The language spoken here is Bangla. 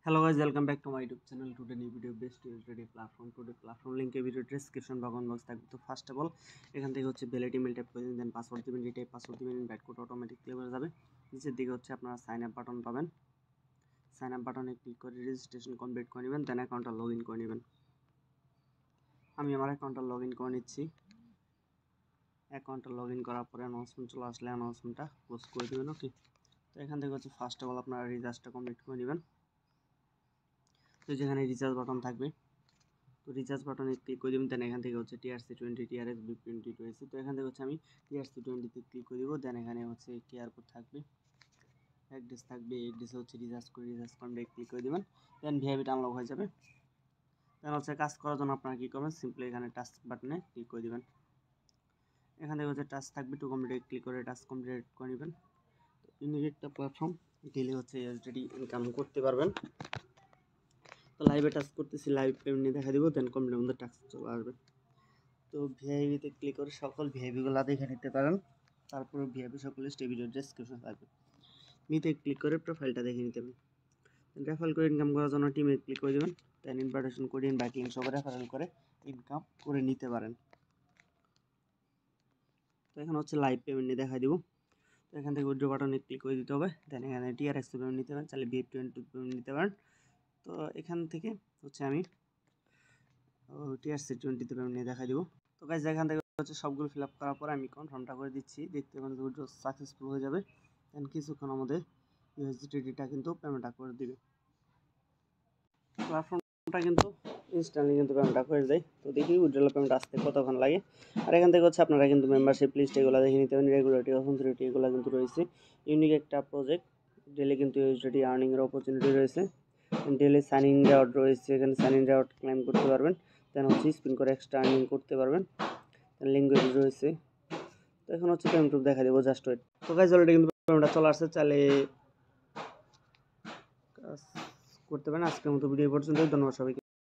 Hello guys, welcome back to my YouTube channel. Today new video based today platform link video description box থাকবে। তো ফার্স্ট অফ অল এখান থেকে হচ্ছে ভ্যালিড ইমেল টাইপ করে দিন, দেন পাসওয়ার্ড দিবেন, এই টাইপ পাসওয়ার্ড দিবেন, ইনভাইট কোড অটোমেটিকলি হয়ে যাবে। নিচের দিকে হচ্ছে আপনারা সাইন আপ বাটন পাবেন, সাইন আপ বাটনে ক্লিক করে রেজিস্ট্রেশন কমপ্লিট করে নেবেন, দেন অ্যাকাউন্টটা লগইন করে নেবেন। আমি আমার অ্যাকাউন্টটা লগইন করে নিচ্ছি। অ্যাকাউন্টটা লগইন করার পরে অ্যানাউন্সমেন্ট চলে আসলে অ্যানাউন্সমেন্টটা পোস্ট করে দেবেন। ওকে, তো এখান থেকে হচ্ছে ফার্স্ট অফ অল আপনারা রিচার্জটা কমপ্লিট করে নেবেন। তো যেখানে রিচার্জ বাটন থাকবে, তো রিচার্জ বাটনে ক্লিক করে দেবেন, দেন এখান থেকে হচ্ছে TRC20 TRX VIP20 রয়েছে। তো এখান থেকে হচ্ছে আমি TRC20 ক্লিক করে দেবো, দেন এখানে হচ্ছে কেয়ার কোড থাকবে, অ্যাড্রেস থাকবে, অ্যাড্রেসে হচ্ছে রিচার্জ কমপ্লিট ক্লিক করে দেবেন, দেন ভিআইপি আনলক হয়ে যাবে। দেন হচ্ছে কাজ করার জন্য আপনারা কী করবেন, সিম্পলি এখানে টাচ বাটনে ক্লিক করে দেবেন। এখান থেকে হচ্ছে টাচ থাকবে, টু কমপ্লিট ক্লিক করে টাচ কমপ্লিট করে নেবেন। তো ইউনিক একটা প্ল্যাটফর্ম, ডেলি হচ্ছে USDT ইনকাম করতে পারবেন। তো লাইভে টাচ করতেছি, লাইভ পেমেন্ট দেখা দিব, দেন কমপ্লিট মধ্যে টাচ চলে আসবে। তো ভিআইপিতে ক্লিক করে সকল ভিআইপিগুলো দেখে নিতে পারেন। তারপরে ভিআইপি সকল ভিডিও ডেসক্রিপশন থাকবে, নিতে ক্লিক করে প্রোফাইলটা দেখে নিতে পারেন। রেফারেল করে ইনকাম করার জন্য টিমে ক্লিক করে দেবেন, দেন ইনভাইটেশন করে ইনভাইট লিঙ্ক সব রেফারেল করে ইনকাম করে নিতে পারেন। তো এখানে হচ্ছে লাইভ পেমেন্ট নিয়ে দেখা দিব। তো এখান থেকে উইথড্র বাটনে ক্লিক করে দিতে হবে, দেন এখানে TRX পেমেন্ট নিতে পারেন, চাইলে VIP20 পেমেন্ট নিতে পারেন। তো এখান থেকে হচ্ছে আমি TRC20 পেমেন্ট নিয়ে দেখা দিব। তো গাইজ এখান থেকে হচ্ছে সবগুলো ফিল আপ করার পর আমি কনফার্মটা করে দিচ্ছি, দেখতে পাবেন উইথড্র সাকসেসফুল হয়ে যাবে। দেন কিছুক্ষণ আমাদের USDTটা কিন্তু পেমেন্টটা করে দিবে। প্ল্যাটফর্মটা কিন্তু ইনস্ট্যান্টলি কিন্তু পেমেন্টটা করে দেয়। তো দেখি উইথড্রল পেমেন্ট আসতে কতক্ষণ লাগে। আর এখান থেকে হচ্ছে আপনারা কিন্তু মেম্বারশিপ লিস্ট এগুলো দেখে নিতে পারেন, রেগুলারিটি অথেন্টিসিটি এগুলো কিন্তু রয়েছে। ইউনিক একটা প্রজেক্ট, ডেলি কিন্তু USDT আর্নিংয়ের অপরচুনিটি রয়েছে, ডেলি সাইন ইন রেওয়ার্ড রয়েছে, এখানে সাইন ইন রেওয়ার্ড ক্লেম করতে পারবেন, দেন হচ্ছে স্পিন করে এক্সট্রা আর্নিং করতে পারবেন, ল্যাঙ্গুয়েজ রয়েছে। তো এখন হচ্ছে পেমেন্ট দেখা দেবো, জাস্ট ওয়েট। তো গাইজ অলরেডি কিন্তু পেমেন্টটা চলে আসছে, চাইলে কাজ করতে পারেন। আজকের মতো ভিডিও পর্যন্ত, ধন্যবাদ সবাইকে।